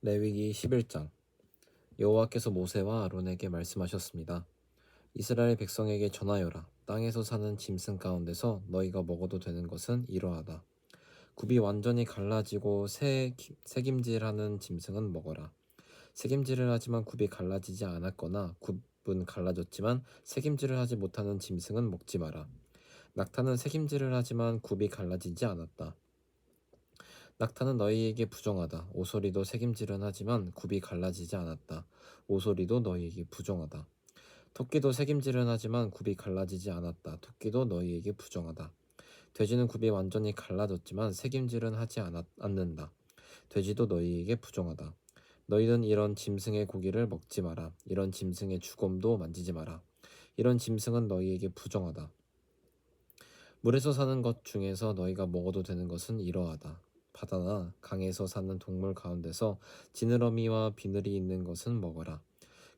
레위기 11장. 여호와께서 모세와 아론에게 말씀하셨습니다. 이스라엘 백성에게 전하여라. 땅에서 사는 짐승 가운데서 너희가 먹어도 되는 것은 이러하다. 굽이 완전히 갈라지고 새김질하는 짐승은 먹어라. 새김질을 하지만 굽이 갈라지지 않았거나 굽은 갈라졌지만 새김질을 하지 못하는 짐승은 먹지 마라. 낙타는 새김질을 하지만 굽이 갈라지지 않았다. 낙타는 너희에게 부정하다. 오소리도 새김질은 하지만 굽이 갈라지지 않았다. 오소리도 너희에게 부정하다. 토끼도 새김질은 하지만 굽이 갈라지지 않았다. 토끼도 너희에게 부정하다. 돼지는 굽이 완전히 갈라졌지만 새김질은 하지 않는다. 돼지도 너희에게 부정하다. 너희는 이런 짐승의 고기를 먹지 마라. 이런 짐승의 주검도 만지지 마라. 이런 짐승은 너희에게 부정하다. 물에서 사는 것 중에서 너희가 먹어도 되는 것은 이러하다. 바다나 강에서 사는 동물 가운데서 지느러미와 비늘이 있는 것은 먹어라.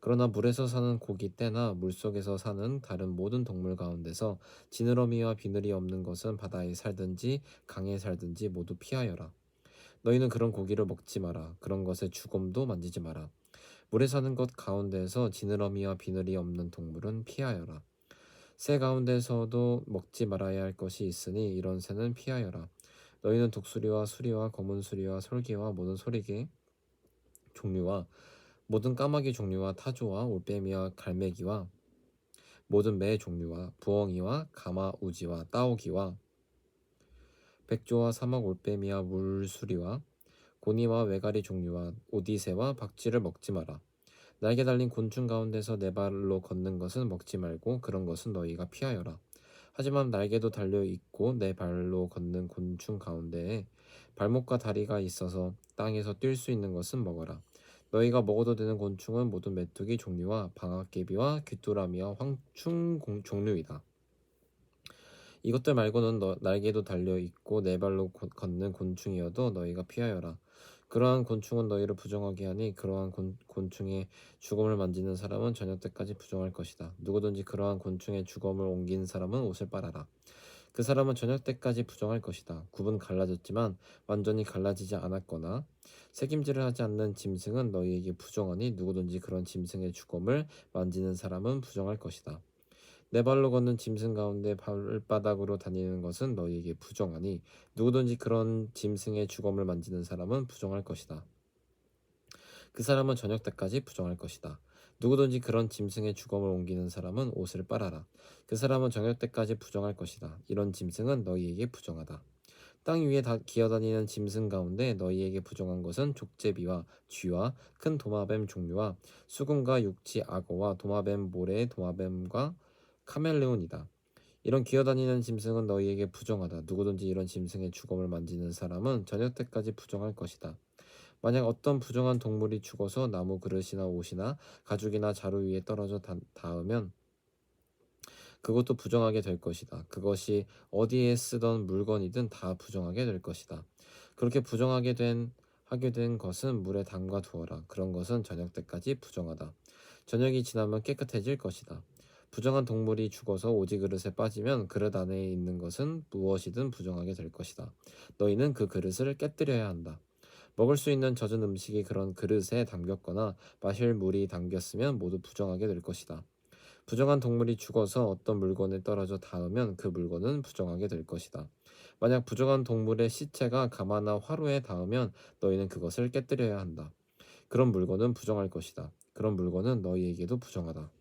그러나 물에서 사는 고기 떼나 물속에서 사는 다른 모든 동물 가운데서 지느러미와 비늘이 없는 것은 바다에 살든지 강에 살든지 모두 피하여라. 너희는 그런 고기를 먹지 마라. 그런 것의 주검도 만지지 마라. 물에 사는 것 가운데서 지느러미와 비늘이 없는 동물은 피하여라. 새 가운데서도 먹지 말아야 할 것이 있으니 이런 새는 피하여라. 너희는 독수리와 수리와 검은 수리와 솔개와 모든 소리개 종류와 모든 까마귀 종류와 타조와 올빼미와 갈매기와 모든 매 종류와 부엉이와 가마우지와 따오기와 백조와 사막 올빼미와 물수리와 고니와 외가리 종류와 오디새와 박쥐를 먹지 마라. 날개 달린 곤충 가운데서 네 발로 걷는 것은 먹지 말고 그런 것은 너희가 피하여라. 하지만 날개도 달려 있고 네 발로 걷는 곤충 가운데에 발목과 다리가 있어서 땅에서 뛸 수 있는 것은 먹어라. 너희가 먹어도 되는 곤충은 모든 메뚜기 종류와 방앗개비와 귀뚜라미와 황충 종류이다. 이것들 말고는 날개도 달려 있고 네 발로 걷는 곤충이어도 너희가 피하여라. 그러한 곤충은 너희를 부정하게 하니 그러한 곤충의 주검을 만지는 사람은 저녁 때까지 부정할 것이다. 누구든지 그러한 곤충의 주검을 옮긴 사람은 옷을 빨아라. 그 사람은 저녁 때까지 부정할 것이다. 굽은 갈라졌지만 완전히 갈라지지 않았거나 새김질을 하지 않는 짐승은 너희에게 부정하니 누구든지 그런 짐승의 주검을 만지는 사람은 부정할 것이다. 네 발로 걷는 짐승 가운데 발바닥으로 다니는 것은 너희에게 부정하니 누구든지 그런 짐승의 주검을 만지는 사람은 부정할 것이다. 그 사람은 저녁 때까지 부정할 것이다. 누구든지 그런 짐승의 주검을 옮기는 사람은 옷을 빨아라. 그 사람은 저녁 때까지 부정할 것이다. 이런 짐승은 너희에게 부정하다. 땅 위에 기어다니는 짐승 가운데 너희에게 부정한 것은 족제비와 쥐와 큰 도마뱀 종류와 수금과 육지 악어와 도마뱀 모래 도마뱀과 카멜레온이다. 이런 기어다니는 짐승은 너희에게 부정하다. 누구든지 이런 짐승의 주검을 만지는 사람은 저녁 때까지 부정할 것이다. 만약 어떤 부정한 동물이 죽어서 나무 그릇이나 옷이나 가죽이나 자루 위에 떨어져 닿으면 그것도 부정하게 될 것이다. 그것이 어디에 쓰던 물건이든 다 부정하게 될 것이다. 그렇게 하게 된 것은 물에 담가 두어라. 그런 것은 저녁 때까지 부정하다. 저녁이 지나면 깨끗해질 것이다. 부정한 동물이 죽어서 오지 그릇에 빠지면 그릇 안에 있는 것은 무엇이든 부정하게 될 것이다. 너희는 그 그릇을 깨뜨려야 한다. 먹을 수 있는 젖은 음식이 그런 그릇에 담겼거나 마실 물이 담겼으면 모두 부정하게 될 것이다. 부정한 동물이 죽어서 어떤 물건에 떨어져 닿으면 그 물건은 부정하게 될 것이다. 만약 부정한 동물의 시체가 가마나 화로에 닿으면 너희는 그것을 깨뜨려야 한다. 그런 물건은 부정할 것이다. 그런 물건은 너희에게도 부정하다.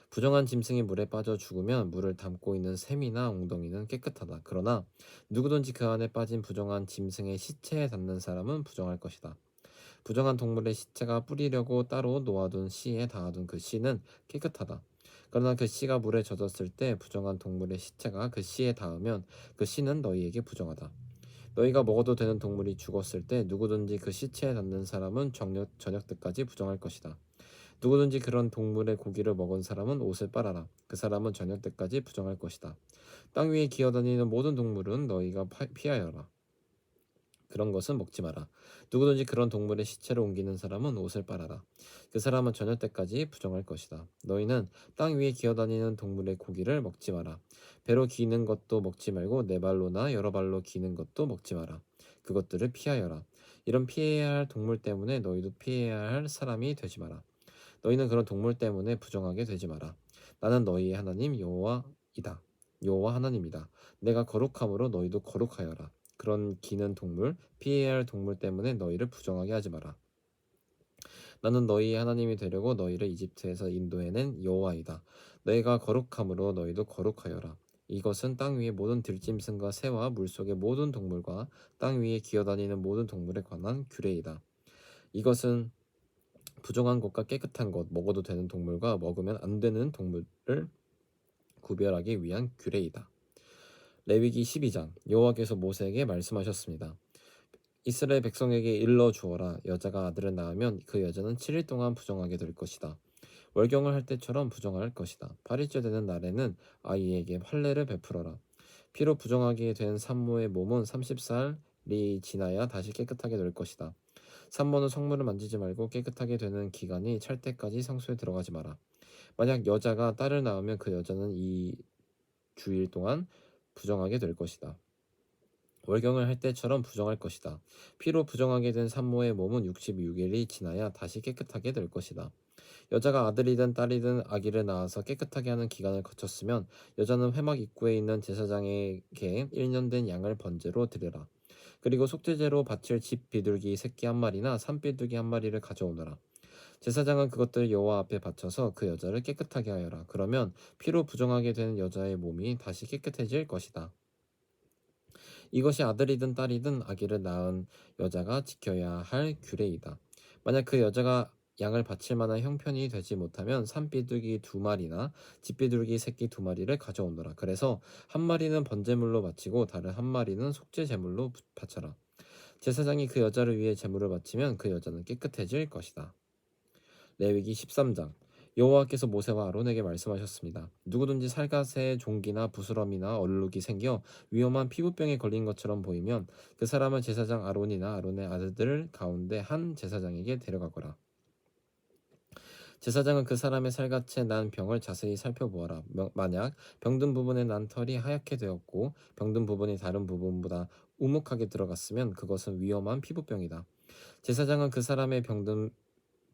부정한 짐승이 물에 빠져 죽으면 물을 담고 있는 샘이나 웅덩이는 깨끗하다. 그러나 누구든지 그 안에 빠진 부정한 짐승의 시체에 닿는 사람은 부정할 것이다. 부정한 동물의 시체가 뿌리려고 따로 놓아둔 씨에 닿아둔 그 씨는 깨끗하다. 그러나 그 씨가 물에 젖었을 때 부정한 동물의 시체가 그 씨에 닿으면 그 씨는 너희에게 부정하다. 너희가 먹어도 되는 동물이 죽었을 때 누구든지 그 시체에 닿는 사람은 저녁 때까지 부정할 것이다. 누구든지 그런 동물의 고기를 먹은 사람은 옷을 빨아라. 그 사람은 저녁 때까지 부정할 것이다. 땅 위에 기어다니는 모든 동물은 너희가 피하여라. 그런 것은 먹지 마라. 누구든지 그런 동물의 시체를 옮기는 사람은 옷을 빨아라. 그 사람은 저녁 때까지 부정할 것이다. 너희는 땅 위에 기어다니는 동물의 고기를 먹지 마라. 배로 기는 것도 먹지 말고 네 발로나 여러 발로 기는 것도 먹지 마라. 그것들을 피하여라. 이런 피해야 할 동물 때문에 너희도 피해야 할 사람이 되지 마라. 너희는 그런 동물 때문에 부정하게 되지 마라. 나는 너희의 하나님 여호와이다. 여호와 하나님이다. 내가 거룩함으로 너희도 거룩하여라. 그런 기는 동물, 피해야 할 동물 때문에 너희를 부정하게 하지 마라. 나는 너희의 하나님이 되려고 너희를 이집트에서 인도해낸 여호와이다. 너희가 거룩함으로 너희도 거룩하여라. 이것은 땅 위의 모든 들짐승과 새와 물속의 모든 동물과 땅 위에 기어다니는 모든 동물에 관한 규례이다. 이것은 부정한 것과 깨끗한 것, 먹어도 되는 동물과 먹으면 안 되는 동물을 구별하기 위한 규례이다. 레위기 12장 여호와께서 모세에게 말씀하셨습니다. 이스라엘 백성에게 일러 주어라. 여자가 아들을 낳으면 그 여자는 7일 동안 부정하게 될 것이다. 월경을 할 때처럼 부정할 것이다. 8일째 되는 날에는 아이에게 할례를 베풀어라. 피로 부정하게 된 산모의 몸은 30살이 지나야 다시 깨끗하게 될 것이다. 산모는 성물을 만지지 말고 깨끗하게 되는 기간이 찰 때까지 성소에 들어가지 마라. 만약 여자가 딸을 낳으면 그 여자는 이 주일 동안 부정하게 될 것이다. 월경을 할 때처럼 부정할 것이다. 피로 부정하게 된 산모의 몸은 66일이 지나야 다시 깨끗하게 될 것이다. 여자가 아들이든 딸이든 아기를 낳아서 깨끗하게 하는 기간을 거쳤으면 여자는 회막 입구에 있는 제사장에게 1년 된 양을 번제로 드리라. 그리고 속죄제로 바칠 집 비둘기 새끼 한 마리나 산 비둘기 한 마리를 가져오너라. 제사장은 그것들을 여호와 앞에 바쳐서 그 여자를 깨끗하게 하여라. 그러면 피로 부정하게 된 여자의 몸이 다시 깨끗해질 것이다. 이것이 아들이든 딸이든 아기를 낳은 여자가 지켜야 할 규례이다. 만약 그 여자가 양을 바칠 만한 형편이 되지 못하면 산비둘기 2마리나 집비둘기 새끼 2마리를 가져오너라. 그래서 한 마리는 번제물로 바치고 다른 한 마리는 속죄 제물로 바쳐라. 제사장이 그 여자를 위해 제물을 바치면 그 여자는 깨끗해질 것이다. 레위기 13장 여호와께서 모세와 아론에게 말씀하셨습니다. 누구든지 살갗에 종기나 부스럼이나 얼룩이 생겨 위험한 피부병에 걸린 것처럼 보이면 그 사람을 제사장 아론이나 아론의 아들들 가운데 한 제사장에게 데려가거라. 제사장은 그 사람의 살갗에 난 병을 자세히 살펴보아라. 만약 병든 부분에 난 털이 하얗게 되었고 병든 부분이 다른 부분보다 우묵하게 들어갔으면 그것은 위험한 피부병이다. 제사장은 그 사람의 병든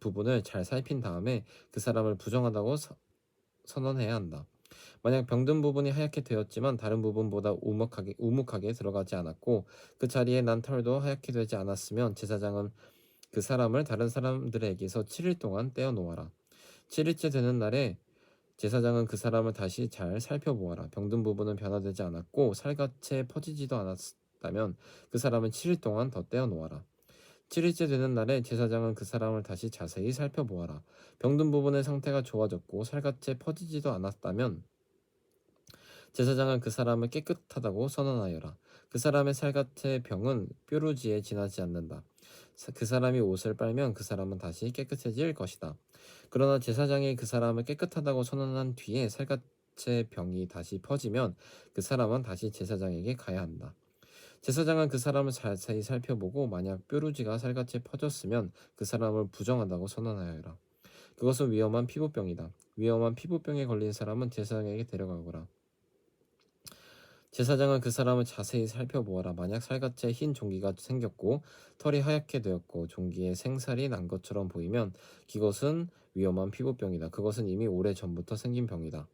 부분을 잘 살핀 다음에 그 사람을 부정하다고 선언해야 한다. 만약 병든 부분이 하얗게 되었지만 다른 부분보다 우묵하게 들어가지 않았고 그 자리에 난 털도 하얗게 되지 않았으면 제사장은 그 사람을 다른 사람들에게서 7일 동안 떼어 놓아라. 7일째 되는 날에 제사장은 그 사람을 다시 잘 살펴보아라. 병든 부분은 변화되지 않았고 살갗에 퍼지지도 않았다면 그 사람은 7일 동안 더 떼어 놓아라. 7일째 되는 날에 제사장은 그 사람을 다시 자세히 살펴보아라. 병든 부분의 상태가 좋아졌고 살갗에 퍼지지도 않았다면 제사장은 그 사람을 깨끗하다고 선언하여라. 그 사람의 살갗의 병은 뾰루지에 지나지 않는다. 그 사람이 옷을 빨면 그 사람은 다시 깨끗해질 것이다. 그러나 제사장이 그 사람을 깨끗하다고 선언한 뒤에 살갗의 병이 다시 퍼지면 그 사람은 다시 제사장에게 가야 한다. 제사장은 그 사람을 자세히 살펴보고 만약 뾰루지가 살같이 퍼졌으면 그 사람을 부정한다고 선언하여라. 그것은 위험한 피부병이다. 위험한 피부병에 걸린 사람은 제사장에게 데려가거라. 제사장은 그 사람을 자세히 살펴보아라. 만약 살갗에 흰 종기가 생겼고 털이 하얗게 되었고 종기에 생살이 난 것처럼 보이면 그것은 위험한 피부병이다. 그것은 이미 오래전부터 생긴 병이다.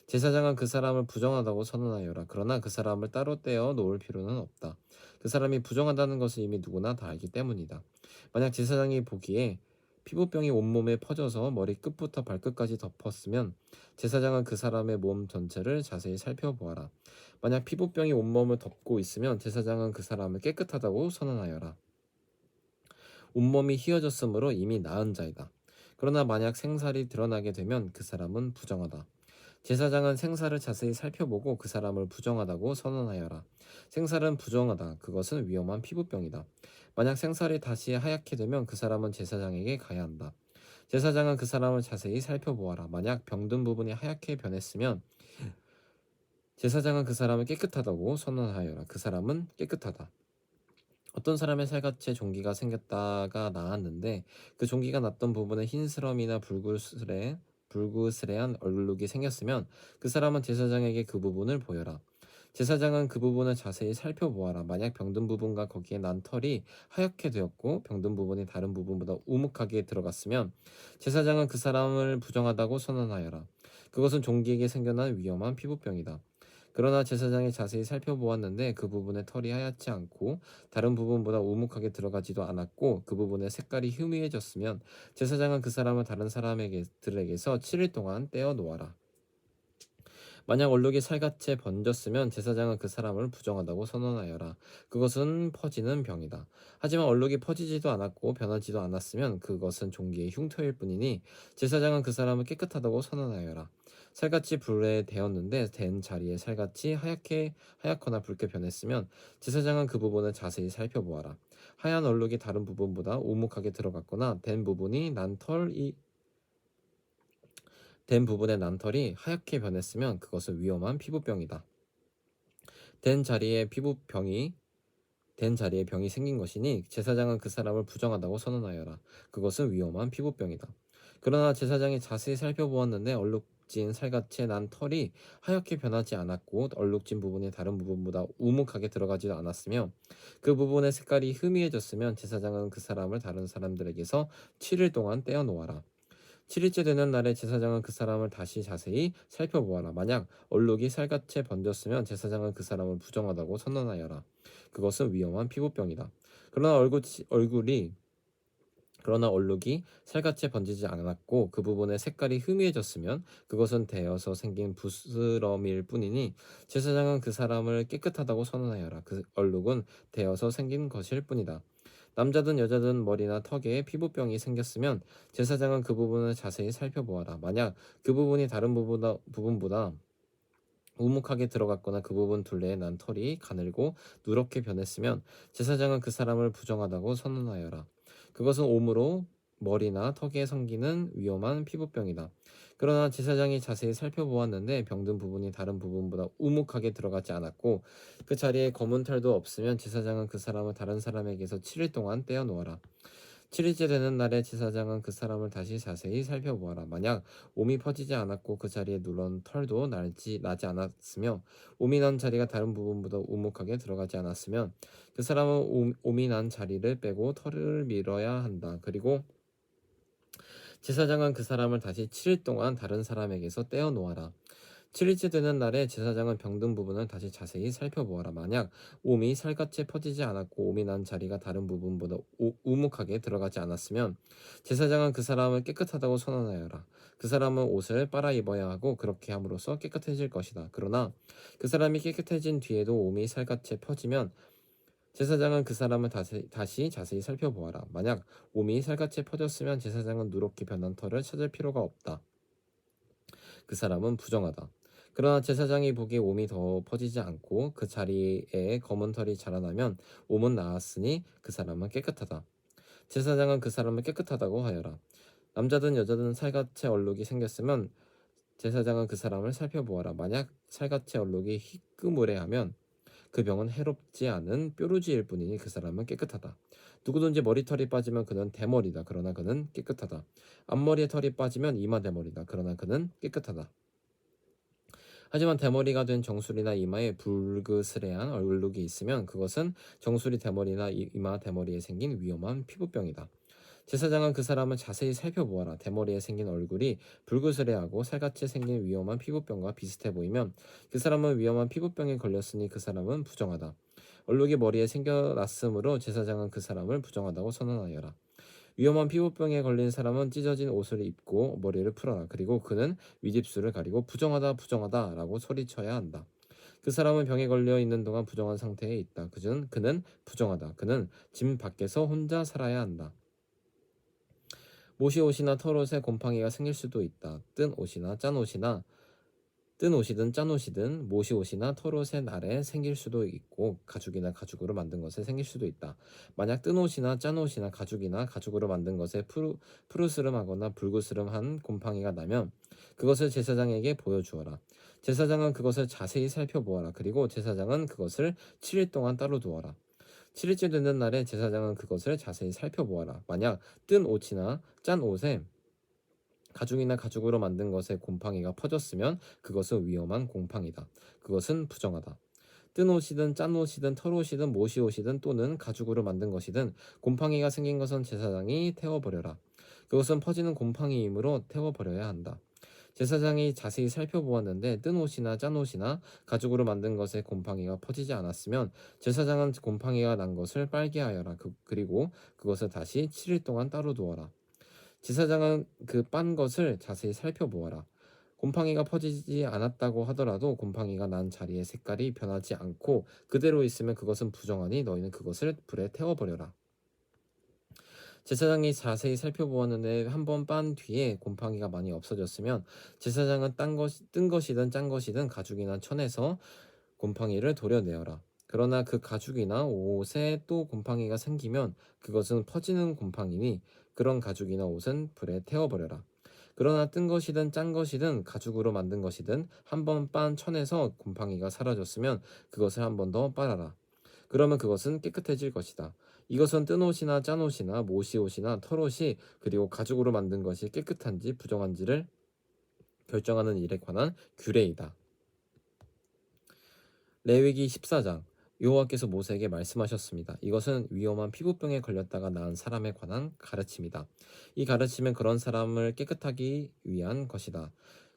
제사장은 그 사람을 부정하다고 선언하여라. 그러나 그 사람을 따로 떼어 놓을 필요는 없다. 그 사람이 부정하다는 것을 이미 누구나 다 알기 때문이다. 만약 제사장이 보기에 피부병이 온몸에 퍼져서 머리 끝부터 발끝까지 덮었으면 제사장은 그 사람의 몸 전체를 자세히 살펴보아라. 만약 피부병이 온몸을 덮고 있으면 제사장은 그 사람을 깨끗하다고 선언하여라. 온몸이 휘어졌으므로 이미 나은 자이다. 그러나 만약 생살이 드러나게 되면 그 사람은 부정하다. 제사장은 생살을 자세히 살펴보고 그 사람을 부정하다고 선언하여라. 생살은 부정하다. 그것은 위험한 피부병이다. 만약 생살이 다시 하얗게 되면 그 사람은 제사장에게 가야 한다. 제사장은 그 사람을 자세히 살펴보아라. 만약 병든 부분이 하얗게 변했으면 제사장은 그 사람을 깨끗하다고 선언하여라. 그 사람은 깨끗하다. 어떤 사람의 살갗에 종기가 생겼다가 나았는데 그 종기가 났던 부분에 흰스럼이나 불구스레한 얼룩이 생겼으면 그 사람은 제사장에게 그 부분을 보여라. 제사장은 그 부분을 자세히 살펴보아라. 만약 병든 부분과 거기에 난 털이 하얗게 되었고 병든 부분이 다른 부분보다 우묵하게 들어갔으면 제사장은 그 사람을 부정하다고 선언하여라. 그것은 종기에게 생겨난 위험한 피부병이다. 그러나 제사장이 자세히 살펴보았는데 그 부분의 털이 하얗지 않고 다른 부분보다 우묵하게 들어가지도 않았고 그 부분의 색깔이 희미해졌으면 제사장은 그 사람을 다른 사람들에게서 7일 동안 떼어 놓아라. 만약 얼룩이 살갗에 번졌으면 제사장은 그 사람을 부정하다고 선언하여라. 그것은 퍼지는 병이다. 하지만 얼룩이 퍼지지도 않았고 변하지도 않았으면 그것은 종기의 흉터일 뿐이니 제사장은 그 사람을 깨끗하다고 선언하여라. 살갗이 불에 데었는데 된 자리에 살갗이 하얗거나 붉게 변했으면 제사장은 그 부분을 자세히 살펴보아라. 하얀 얼룩이 다른 부분보다 오목하게 들어갔거나 된 부분의 난털이 하얗게 변했으면 그것은 위험한 피부병이다. 된 자리에 병이 생긴 것이니 제사장은 그 사람을 부정하다고 선언하여라. 그것은 위험한 피부병이다. 그러나 제사장이 자세히 살펴보았는데 얼룩진 살같이 난 털이 하얗게 변하지 않았고 얼룩진 부분이 다른 부분보다 우묵하게 들어가지도 않았으며 그 부분의 색깔이 희미해졌으면 제사장은 그 사람을 다른 사람들에게서 7일 동안 떼어 놓아라. 7일째 되는 날에 제사장은 그 사람을 다시 자세히 살펴보아라. 만약 얼룩이 살갗에 번졌으면 제사장은 그 사람을 부정하다고 선언하여라. 그것은 위험한 피부병이다. 얼룩이 살갗에 번지지 않았고 그 부분의 색깔이 희미해졌으면 그것은 데어서 생긴 부스럼일 뿐이니 제사장은 그 사람을 깨끗하다고 선언하여라. 그 얼룩은 데어서 생긴 것일 뿐이다. 남자든 여자든 머리나 턱에 피부병이 생겼으면 제사장은 그 부분을 자세히 살펴보아라. 만약 그 부분이 다른 부분보다 우묵하게 들어갔거나 그 부분 둘레에 난 털이 가늘고 누렇게 변했으면 제사장은 그 사람을 부정하다고 선언하여라. 그것은 오므로 머리나 턱에 생기는 위험한 피부병이다. 그러나 제사장이 자세히 살펴보았는데 병든 부분이 다른 부분보다 우묵하게 들어가지 않았고 그 자리에 검은 털도 없으면 제사장은 그 사람을 다른 사람에게서 7일 동안 떼어 놓아라. 7일째 되는 날에 제사장은 그 사람을 다시 자세히 살펴보아라. 만약 옴이 퍼지지 않았고 그 자리에 누런 털도 나지 않았으며 옴이 난 자리가 다른 부분보다 우묵하게 들어가지 않았으면 그 사람은 옴이 난 자리를 빼고 털을 밀어야 한다. 그리고 제사장은 그 사람을 다시 7일 동안 다른 사람에게서 떼어 놓아라. 7일째 되는 날에 제사장은 병든 부분을 다시 자세히 살펴보아라. 만약 옴이 살갗에 퍼지지 않았고 옴이 난 자리가 다른 부분보다 우묵하게 들어가지 않았으면 제사장은 그 사람을 깨끗하다고 선언하여라. 그 사람은 옷을 빨아 입어야 하고 그렇게 함으로써 깨끗해질 것이다. 그러나 그 사람이 깨끗해진 뒤에도 옴이 살갗에 퍼지면 제사장은 그 사람을 다시 자세히 살펴보아라. 만약 옴이 살갗에 퍼졌으면 제사장은 누렇게 변한 털을 찾을 필요가 없다. 그 사람은 부정하다. 그러나 제사장이 보기에 옴이 더 퍼지지 않고 그 자리에 검은 털이 자라나면 옴은 나았으니 그 사람은 깨끗하다. 제사장은 그 사람을 깨끗하다고 하여라. 남자든 여자든 살갗에 얼룩이 생겼으면 제사장은 그 사람을 살펴보아라. 만약 살갗에 얼룩이 희끄무레하면 그 병은 해롭지 않은 뾰루지일 뿐이니 그 사람은 깨끗하다. 누구든지 머리털이 빠지면 그는 대머리다. 그러나 그는 깨끗하다. 앞머리에 털이 빠지면 이마 대머리다. 그러나 그는 깨끗하다. 하지만 대머리가 된 정수리나 이마에 불그스레한 얼룩이 있으면 그것은 정수리 대머리나 이마 대머리에 생긴 위험한 피부병이다. 제사장은 그 사람을 자세히 살펴보아라. 대머리에 생긴 얼굴이 불그스레하고 살같이 생긴 위험한 피부병과 비슷해 보이면 그 사람은 위험한 피부병에 걸렸으니 그 사람은 부정하다. 얼룩이 머리에 생겨났으므로 제사장은 그 사람을 부정하다고 선언하여라. 위험한 피부병에 걸린 사람은 찢어진 옷을 입고 머리를 풀어라. 그리고 그는 윗입술을 가리고 부정하다 부정하다 라고 소리쳐야 한다. 그 사람은 병에 걸려 있는 동안 부정한 상태에 있다. 그는 부정하다. 그는 집 밖에서 혼자 살아야 한다. 모시옷이나 털옷에 곰팡이가 생길 수도 있다. 뜬 옷이든 짠 옷이든 모시옷이나 털옷의 날에 생길 수도 있고 가죽이나 가죽으로 만든 것에 생길 수도 있다. 만약 뜬 옷이나 짠 옷이나 가죽이나 가죽으로 만든 것에 푸르스름하거나 붉으스름한 곰팡이가 나면 그것을 제사장에게 보여주어라. 제사장은 그것을 자세히 살펴보아라. 그리고 제사장은 그것을 7일 동안 따로 두어라. 7일째 되는 날에 제사장은 그것을 자세히 살펴보아라. 만약 뜬 옷이나 짠 옷에 가죽이나 가죽으로 만든 것에 곰팡이가 퍼졌으면 그것은 위험한 곰팡이다. 그것은 부정하다. 뜬 옷이든 짠 옷이든 털 옷이든 모시 옷이든 또는 가죽으로 만든 것이든 곰팡이가 생긴 것은 제사장이 태워버려라. 그것은 퍼지는 곰팡이이므로 태워버려야 한다. 제사장이 자세히 살펴보았는데 뜬 옷이나 짠 옷이나 가죽으로 만든 것에 곰팡이가 퍼지지 않았으면 제사장은 곰팡이가 난 것을 빨게 하여라. 그리고 그것을 다시 7일 동안 따로 두어라. 제사장은 그 빤 것을 자세히 살펴보아라. 곰팡이가 퍼지지 않았다고 하더라도 곰팡이가 난 자리의 색깔이 변하지 않고 그대로 있으면 그것은 부정하니 너희는 그것을 불에 태워버려라. 제사장이 자세히 살펴보았는데 한 번 빤 뒤에 곰팡이가 많이 없어졌으면 제사장은 뜬 것이든 짠 것이든 가죽이나 천에서 곰팡이를 도려내어라. 그러나 그 가죽이나 옷에 또 곰팡이가 생기면 그것은 퍼지는 곰팡이니 그런 가죽이나 옷은 불에 태워버려라. 그러나 뜬 것이든 짠 것이든 가죽으로 만든 것이든 한 번 빤 천에서 곰팡이가 사라졌으면 그것을 한 번 더 빨아라. 그러면 그것은 깨끗해질 것이다. 이것은 뜬 옷이나 짠 옷이나 모시 옷이나 털 옷이 그리고 가죽으로 만든 것이 깨끗한지 부정한지를 결정하는 일에 관한 규례이다. 레위기 14장. 여호와께서 모세에게 말씀하셨습니다. 이것은 위험한 피부병에 걸렸다가 나은 사람에 관한 가르침이다. 이 가르침은 그런 사람을 깨끗하기 위한 것이다.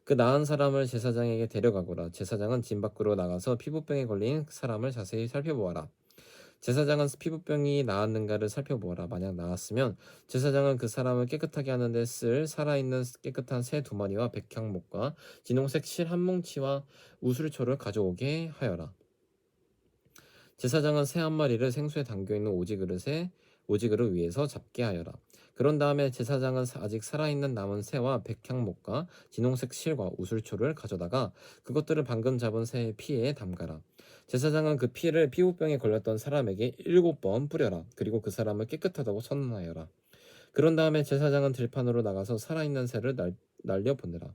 그 나은 사람을 제사장에게 데려가거라. 제사장은 진 밖으로 나가서 피부병에 걸린 사람을 자세히 살펴보아라. 제사장은 피부병이 나았는가를 살펴보아라. 만약 나았으면 제사장은 그 사람을 깨끗하게 하는데 쓸 살아있는 깨끗한 새 2마리와 백향목과 진홍색 실 한 뭉치와 우슬초를 가져오게 하여라. 제사장은 새 한 마리를 생수에 담겨있는 오지그릇 위에서 잡게 하여라. 그런 다음에 제사장은 아직 살아있는 남은 새와 백향목과 진홍색 실과 우슬초를 가져다가 그것들을 방금 잡은 새의 피에 담가라. 제사장은 그 피를 피부병에 걸렸던 사람에게 7번 뿌려라. 그리고 그 사람을 깨끗하다고 선언하여라. 그런 다음에 제사장은 들판으로 나가서 살아있는 새를 날려보내라.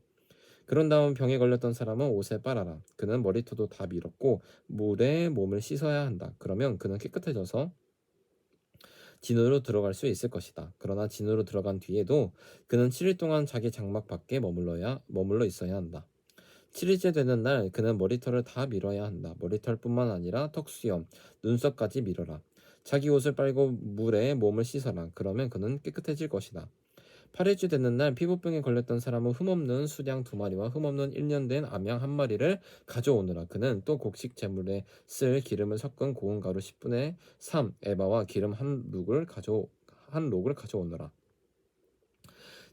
그런 다음 병에 걸렸던 사람은 옷에 빨아라. 그는 머리털도 다 밀었고 물에 몸을 씻어야 한다. 그러면 그는 깨끗해져서 진으로 들어갈 수 있을 것이다. 그러나 진으로 들어간 뒤에도 그는 7일 동안 자기 장막 밖에 머물러 있어야 한다. 7일째 되는 날 그는 머리털을 다 밀어야 한다. 머리털뿐만 아니라 턱수염, 눈썹까지 밀어라. 자기 옷을 빨고 물에 몸을 씻어라. 그러면 그는 깨끗해질 것이다. 8일째 되는 날 피부병에 걸렸던 사람은 흠없는 수양 2마리와 흠없는 1년 된 암양 1마리를 가져오느라. 그는 또 곡식 제물에 쓸 기름을 섞은 고운 가루 10분의 3 에바와 기름 한 록을 가져오느라.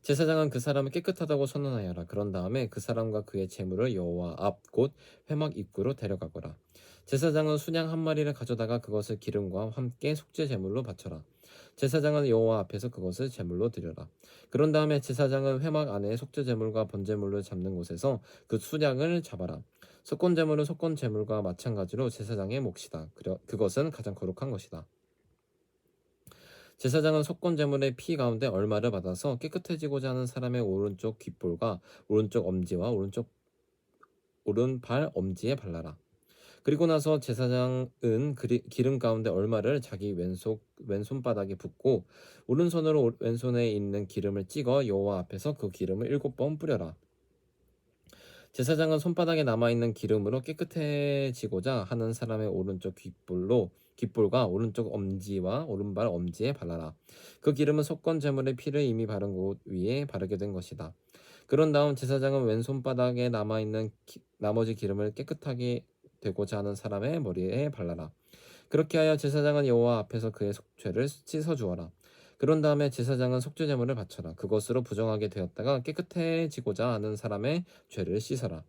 제사장은 그 사람을 깨끗하다고 선언하여라. 그런 다음에 그 사람과 그의 제물을 여호와 앞 곧 회막 입구로 데려가거라. 제사장은 순양 1마리를 가져다가 그것을 기름과 함께 속죄 제물로 바쳐라. 제사장은 여호와 앞에서 그것을 제물로 드려라. 그런 다음에 제사장은 회막 안에 속죄 제물과 번제물을 잡는 곳에서 그 수양을 잡아라. 속건 제물은 속건 제물과 마찬가지로 제사장의 몫이다. 그것은 가장 거룩한 것이다. 제사장은 속건 제물의 피 가운데 얼마를 받아서 깨끗해지고자 하는 사람의 오른쪽 귓볼과 오른쪽 엄지와 오른발 엄지에 발라라. 그리고 나서 제사장은 기름 가운데 얼마를 자기 왼손바닥에 붓고 오른손으로 왼손에 있는 기름을 찍어 여호와 앞에서 그 기름을 7번 뿌려라. 제사장은 손바닥에 남아있는 기름으로 깨끗해지고자 하는 사람의 오른쪽 귓볼과 오른쪽 엄지와 오른발 엄지에 발라라. 그 기름은 속건 제물의 피를 이미 바른 곳 위에 바르게 된 것이다. 그런 다음 제사장은 왼손바닥에 남아있는 나머지 기름을 깨끗하게 되고자 하는 사람의 머리에 발라라. 그렇게 하여 제사장은 여호와 앞에서 그의 죄를 씻어 주어라. 그런 다음에 제사장은 속죄 제물을 바쳐라. 그것으로 부정하게 되었다가 깨끗해지고자 하는 사람의 죄를 씻어라.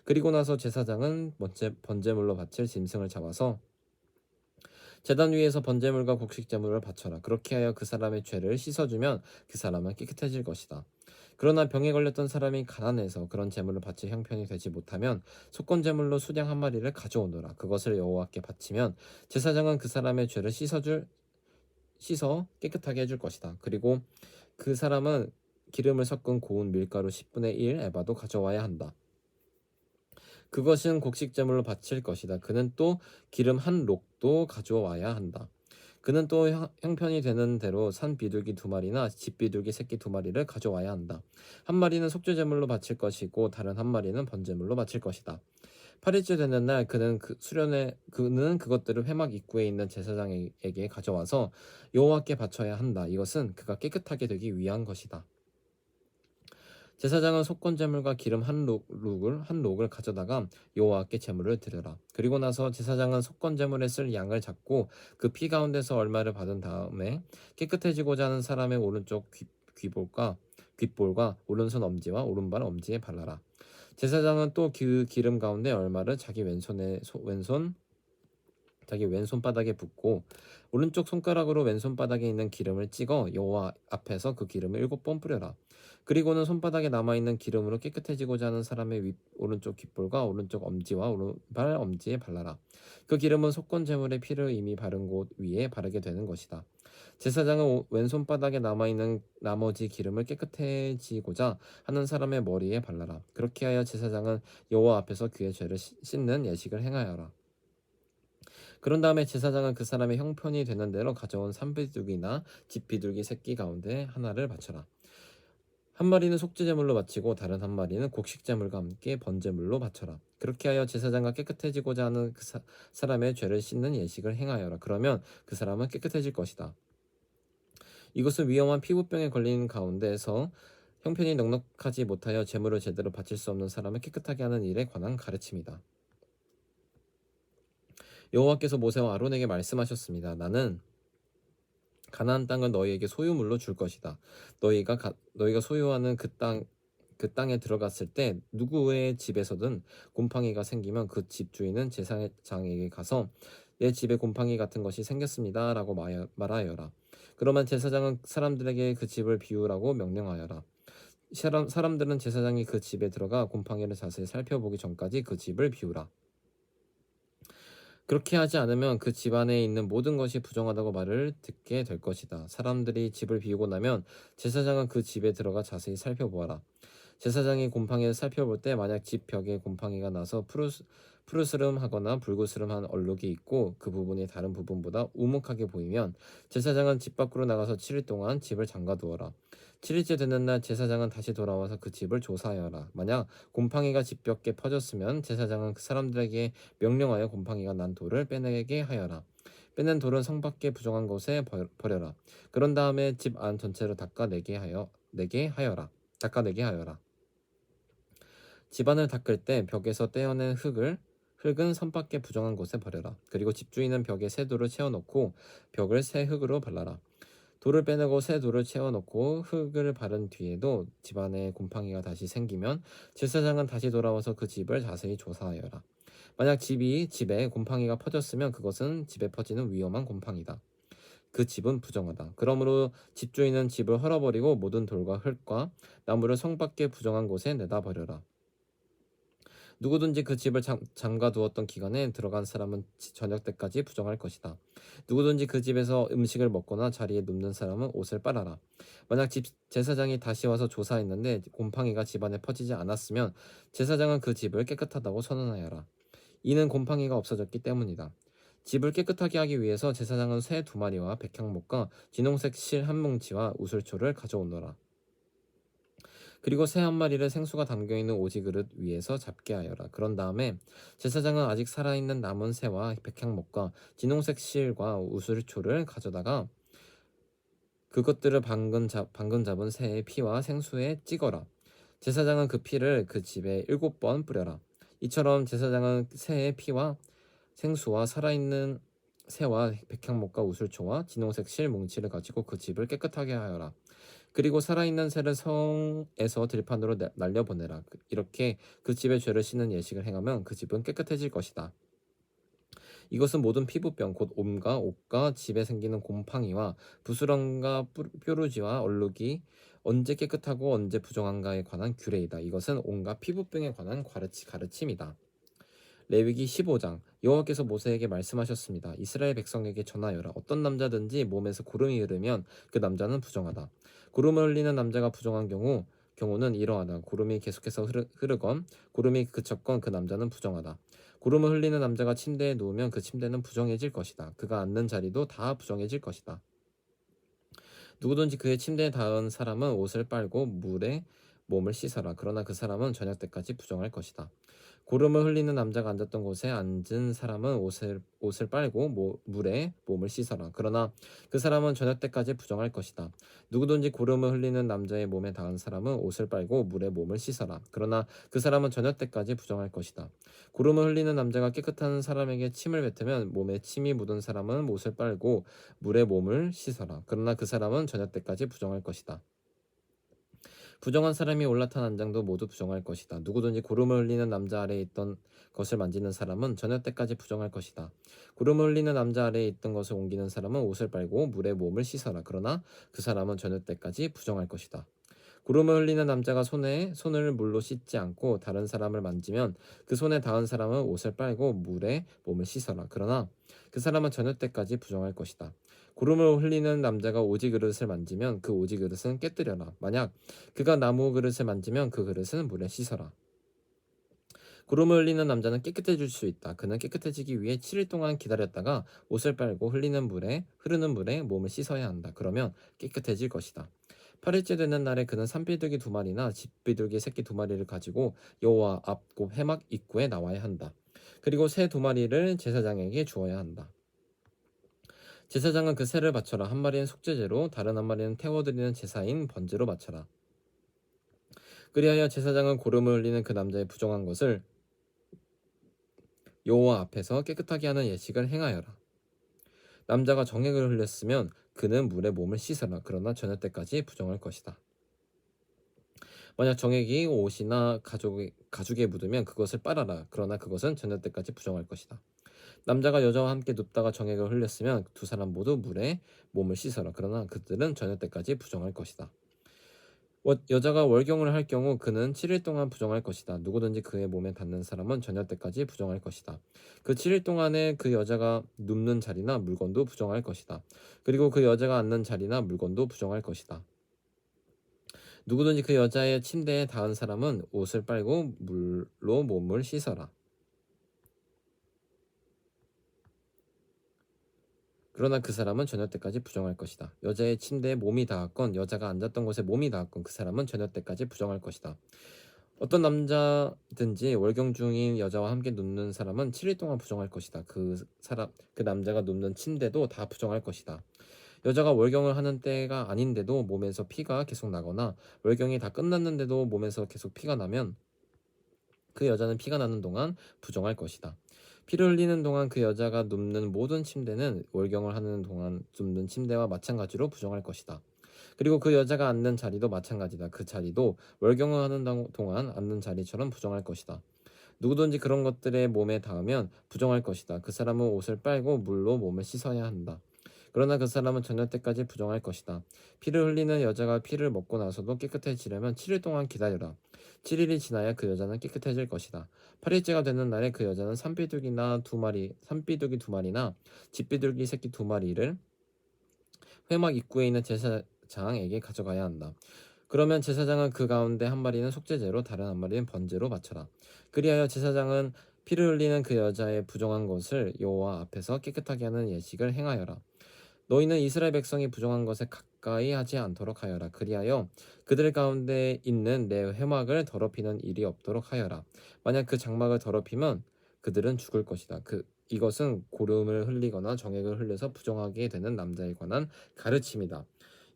그리고 나서 제사장은 번제물로 바칠 짐승을 잡아서 제단 위에서 번제물과 곡식 제물을 바쳐라. 그렇게 하여 그 사람의 죄를 씻어주면 그 사람은 깨끗해질 것이다. 그러나 병에 걸렸던 사람이 가난해서 그런 제물을 바칠 형편이 되지 못하면 속건 제물로 수양 1마리를 가져오노라. 그것을 여호와께 바치면 제사장은 그 사람의 죄를 씻어 깨끗하게 해줄 것이다. 그리고 그 사람은 기름을 섞은 고운 밀가루 10분의 1 에바도 가져와야 한다. 그것은 곡식 제물로 바칠 것이다. 그는 또 기름 한 록도 가져와야 한다. 그는 또 형편이 되는 대로 산 비둘기 2마리나 집 비둘기 새끼 2마리를 가져와야 한다. 한 마리는 속죄제물로 바칠 것이고 다른 한 마리는 번제물로 바칠 것이다. 8일째 되는 날 그는 그것들을 회막 입구에 있는 제사장에게 가져와서 여호와께 바쳐야 한다. 이것은 그가 깨끗하게 되기 위한 것이다. 제사장은 속건제물과 기름 한 록을 가져다가 여호와께 제물을 드려라. 그리고 나서 제사장은 속건제물에 쓸 양을 잡고 그 피 가운데서 얼마를 받은 다음에 깨끗해지고자 하는 사람의 오른쪽 귓볼과 오른손 엄지와 오른발 엄지에 발라라. 제사장은 또 그 기름 가운데 얼마를 자기 왼손바닥에 붓고 오른쪽 손가락으로 왼손바닥에 있는 기름을 찍어 여호와 앞에서 그 기름을 7번 뿌려라. 그리고는 손바닥에 남아있는 기름으로 깨끗해지고자 하는 사람의 오른쪽 귓볼과 오른쪽 엄지와 오른발 엄지에 발라라. 그 기름은 속건 제물의 피를 이미 바른 곳 위에 바르게 되는 것이다. 제사장은 왼손바닥에 남아있는 나머지 기름을 깨끗해지고자 하는 사람의 머리에 발라라. 그렇게 하여 제사장은 여호와 앞에서 그의 죄를 씻는 예식을 행하여라. 그런 다음에 제사장은 그 사람의 형편이 되는 대로 가져온 산비둘기나 집비둘기 새끼 가운데 하나를 바쳐라. 한 마리는 속죄제물로 바치고 다른 한 마리는 곡식제물과 함께 번제물로 바쳐라. 그렇게 하여 제사장과 깨끗해지고자 하는 그 사람의 죄를 씻는 예식을 행하여라. 그러면 그 사람은 깨끗해질 것이다. 이것은 위험한 피부병에 걸린 가운데에서 형편이 넉넉하지 못하여 제물을 제대로 바칠 수 없는 사람을 깨끗하게 하는 일에 관한 가르침이다. 여호와께서 모세와 아론에게 말씀하셨습니다. 나는 가나안 땅을 너희에게 소유물로 줄 것이다. 너희가 소유하는 그 땅에 들어갔을 때 누구의 집에서든 곰팡이가 생기면 그 집 주인은 제사장에게 가서 내 집에 곰팡이 같은 것이 생겼습니다. 라고 말하여라. 그러면 제사장은 사람들에게 그 집을 비우라고 명령하여라. 사람들은 제사장이 그 집에 들어가 곰팡이를 자세히 살펴보기 전까지 그 집을 비우라. 그렇게 하지 않으면 그 집 안에 있는 모든 것이 부정하다고 말을 듣게 될 것이다. 사람들이 집을 비우고 나면 제사장은 그 집에 들어가 자세히 살펴보아라. 제사장이 곰팡이를 살펴볼 때 만약 집 벽에 곰팡이가 나서 푸르스름하거나 불구스름한 얼룩이 있고 그 부분이 다른 부분보다 우묵하게 보이면 제사장은 집 밖으로 나가서 7일 동안 집을 잠가두어라. 7일째 되는 날 제사장은 다시 돌아와서 그 집을 조사하여라. 만약 곰팡이가 집 벽에 퍼졌으면 제사장은 그 사람들에게 명령하여 곰팡이가 난 돌을 빼내게 하여라. 빼낸 돌은 성 밖의 부정한 곳에 버려라. 그런 다음에 집 안 전체를 닦아내게 하여라. 집안을 닦을 때 벽에서 떼어낸 흙은 선 밖의 부정한 곳에 버려라. 그리고 집주인은 벽에 새 돌을 채워넣고 벽을 새 흙으로 발라라. 돌을 빼내고 새 돌을 채워넣고 흙을 바른 뒤에도 집안에 곰팡이가 다시 생기면 제사장은 다시 돌아와서 그 집을 자세히 조사하여라. 만약 집에 곰팡이가 퍼졌으면 그것은 집에 퍼지는 위험한 곰팡이다. 그 집은 부정하다. 그러므로 집주인은 집을 헐어버리고 모든 돌과 흙과 나무를 성 밖의 부정한 곳에 내다 버려라. 누구든지 그 집을 잠가 두었던 기간에 들어간 사람은 저녁 때까지 부정할 것이다. 누구든지 그 집에서 음식을 먹거나 자리에 눕는 사람은 옷을 빨아라. 만약 제사장이 다시 와서 조사했는데 곰팡이가 집안에 퍼지지 않았으면 제사장은 그 집을 깨끗하다고 선언하여라. 이는 곰팡이가 없어졌기 때문이다. 집을 깨끗하게 하기 위해서 제사장은 새 2마리와 백향목과 진홍색 실 1뭉치와 우슬초를 가져오너라. 그리고 새 한 마리를 생수가 담겨있는 오지 그릇 위에서 잡게 하여라. 그런 다음에 제사장은 아직 살아있는 남은 새와 백향목과 진홍색 실과 우슬초를 가져다가 그것들을 방금 잡은 새의 피와 생수에 찍어라. 제사장은 그 피를 그 집에 7번 뿌려라. 이처럼 제사장은 새의 피와 생수와 살아있는 새와 백향목과 우슬초와 진홍색 실 뭉치를 가지고 그 집을 깨끗하게 하여라. 그리고 살아있는 새를 성에서 들판으로 날려보내라. 이렇게 그 집의 죄를 씻는 예식을 행하면 그 집은 깨끗해질 것이다. 이것은 모든 피부병 곧 옴과 옥과 집에 생기는 곰팡이와 부스럼과 뾰루지와 얼룩이 언제 깨끗하고 언제 부정한가에 관한 규례이다. 이것은 온갖 피부병에 관한 가르침이다. 레위기 15장 여호와께서 모세에게 말씀하셨습니다. 이스라엘 백성에게 전하여라. 어떤 남자든지 몸에서 구름이 흐르면 그 남자는 부정하다. 구름을 흘리는 남자가 부정한 경우 경우는 이러하다. 고름이 계속해서 흐르건 고름이 그쳤건 그 남자는 부정하다. 고름을 흘리는 남자가 침대에 누우면 그 침대는 부정해질 것이다. 그가 앉는 자리도 다 부정해질 것이다. 누구든지 그의 침대에 닿은 사람은 옷을 빨고 물에 몸을 씻어라. 그러나 그 사람은 저녁 때까지 부정할 것이다. 고름을 흘리는 남자가 앉았던 곳에 앉은 사람은 옷을 빨고 물에 몸을 씻어라. 그러나 그 사람은 저녁 때까지 부정할 것이다. 누구든지 고름을 흘리는 남자의 몸에 닿은 사람은 옷을 빨고 물에 몸을 씻어라. 그러나 그 사람은 저녁 때까지 부정할 것이다. 고름을 흘리는 남자가 깨끗한 사람에게 침을 뱉으면 몸에 침이 묻은 사람은 옷을 빨고 물에 몸을 씻어라. 그러나 그 사람은 저녁 때까지 부정할 것이다. 부정한 사람이 올라탄 안장도 모두 부정할 것이다. 누구든지 고름을 흘리는 남자 아래에 있던 것을 만지는 사람은 저녁 때까지 부정할 것이다. 고름을 흘리는 남자 아래에 있던 것을 옮기는 사람은 옷을 빨고 물에 몸을 씻어라. 그러나 그 사람은 저녁 때까지 부정할 것이다. 고름을 흘리는 남자가 손을 물로 씻지 않고 다른 사람을 만지면 그 손에 닿은 사람은 옷을 빨고 물에 몸을 씻어라. 그러나 그 사람은 저녁 때까지 부정할 것이다. 고름을 흘리는 남자가 오지 그릇을 만지면 그 오지 그릇은 깨뜨려라. 만약 그가 나무 그릇을 만지면 그 그릇은 물에 씻어라. 고름을 흘리는 남자는 깨끗해질 수 있다. 그는 깨끗해지기 위해 7일 동안 기다렸다가 옷을 빨고 흐르는 물에 몸을 씻어야 한다. 그러면 깨끗해질 것이다. 8일째 되는 날에 그는 산비둘기 2마리나 집비둘기 새끼 2마리를 가지고 여호와 앞 곧 회막 입구에 나와야 한다. 그리고 새 2마리를 제사장에게 주어야 한다. 제사장은 그 새를 바쳐라. 한 마리는 속죄제로 다른 한 마리는 태워드리는 제사인 번제로 바쳐라. 그리하여 제사장은 고름을 흘리는 그 남자의 부정한 것을 여호와 앞에서 깨끗하게 하는 예식을 행하여라. 남자가 정액을 흘렸으면 그는 물에 몸을 씻어라. 그러나 저녁 때까지 부정할 것이다. 만약 정액이 옷이나 가죽에 묻으면 그것을 빨아라. 그러나 그것은 저녁 때까지 부정할 것이다. 남자가 여자와 함께 눕다가 정액을 흘렸으면 두 사람 모두 물에 몸을 씻어라. 그러나 그들은 저녁 때까지 부정할 것이다. 여자가 월경을 할 경우 그는 7일 동안 부정할 것이다. 누구든지 그의 몸에 닿는 사람은 저녁 때까지 부정할 것이다. 그 7일 동안에 그 여자가 눕는 자리나 물건도 부정할 것이다. 그리고 그 여자가 앉는 자리나 물건도 부정할 것이다. 누구든지 그 여자의 침대에 닿은 사람은 옷을 빨고 물로 몸을 씻어라. 그러나 그 사람은 저녁 때까지 부정할 것이다. 여자의 침대에 몸이 닿았건 여자가 앉았던 곳에 몸이 닿았건 그 사람은 저녁 때까지 부정할 것이다. 어떤 남자든지 월경 중인 여자와 함께 눕는 사람은 7일 동안 부정할 것이다. 그 남자가 눕는 침대도 다 부정할 것이다. 여자가 월경을 하는 때가 아닌데도 몸에서 피가 계속 나거나 월경이 다 끝났는데도 몸에서 계속 피가 나면 그 여자는 피가 나는 동안 부정할 것이다. 피를 흘리는 동안 그 여자가 눕는 모든 침대는 월경을 하는 동안 눕는 침대와 마찬가지로 부정할 것이다. 그리고 그 여자가 앉는 자리도 마찬가지다. 그 자리도 월경을 하는 동안 앉는 자리처럼 부정할 것이다. 누구든지 그런 것들에 몸에 닿으면 부정할 것이다. 그 사람은 옷을 빨고 물로 몸을 씻어야 한다. 그러나 그 사람은 저녁 때까지 부정할 것이다. 피를 흘리는 여자가 피를 먹고 나서도 깨끗해지려면 7일 동안 기다려라. 7일이 지나야 그 여자는 깨끗해질 것이다. 8일째가 되는 날에 그 여자는 산비둘기 두 마리나 집비둘기 새끼 2마리를 회막 입구에 있는 제사장에게 가져가야 한다. 그러면 제사장은 그 가운데 한 마리는 속죄제로 다른 한 마리는 번제로 바쳐라. 그리하여 제사장은 피를 흘리는 그 여자의 부정한 것을 여호와 앞에서 깨끗하게 하는 예식을 행하여라. 너희는 이스라엘 백성이 부정한 것에 가까이 하지 않도록 하여라. 그리하여 그들 가운데 있는 내 회막을 더럽히는 일이 없도록 하여라. 만약 그 장막을 더럽히면 그들은 죽을 것이다. 이것은 고름을 흘리거나 정액을 흘려서 부정하게 되는 남자에 관한 가르침이다.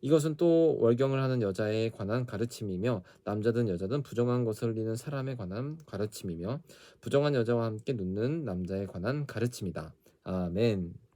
이것은 또 월경을 하는 여자에 관한 가르침이며 남자든 여자든 부정한 것을 흘리는 사람에 관한 가르침이며 부정한 여자와 함께 눕는 남자에 관한 가르침이다. 아멘.